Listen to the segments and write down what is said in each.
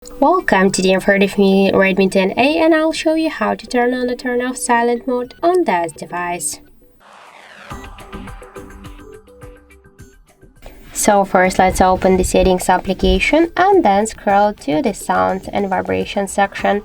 Welcome to the XIAOMi Redmi 10A, and I'll show you how to turn on the turn off silent mode on this device. So first let's open the settings application and then scroll to the sound and vibration section.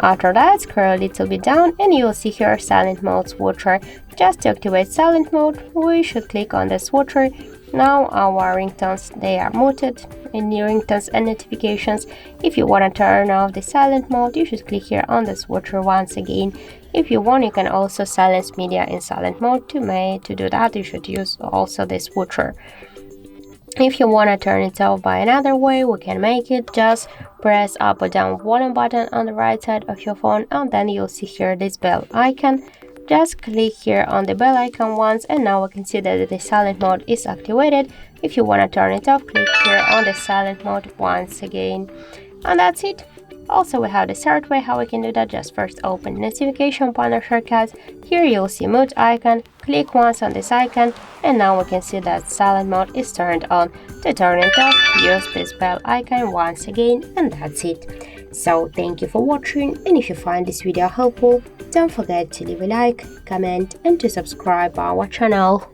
After that, scroll a little bit down and you'll see here silent mode switcher. Just to activate silent mode, we should click on the switcher. Now our ringtones, they are muted in the ringtones and notifications. If you want to turn off the silent mode, you should click here on the switcher once again. If you want, you can also silence media in silent mode. To do that, you should use also the switcher. If you want to turn it off by another way, we can make it. Just press up or down volume button on the right side of your phone, and then you'll see here this bell icon. Just click here on the bell icon once, and now we can see that the silent mode is activated. If you want to turn it off, click here on the silent mode once again. And that's it. Also, we have the third way how we can do that. Just first open the notification panel shortcut. Here you'll see mute icon. Click once on this icon, and now we can see that silent mode is turned on. To turn it off, use this bell icon once again, and that's it. So thank you for watching, and if you find this video helpful, don't forget to leave a like, comment, and to subscribe our channel.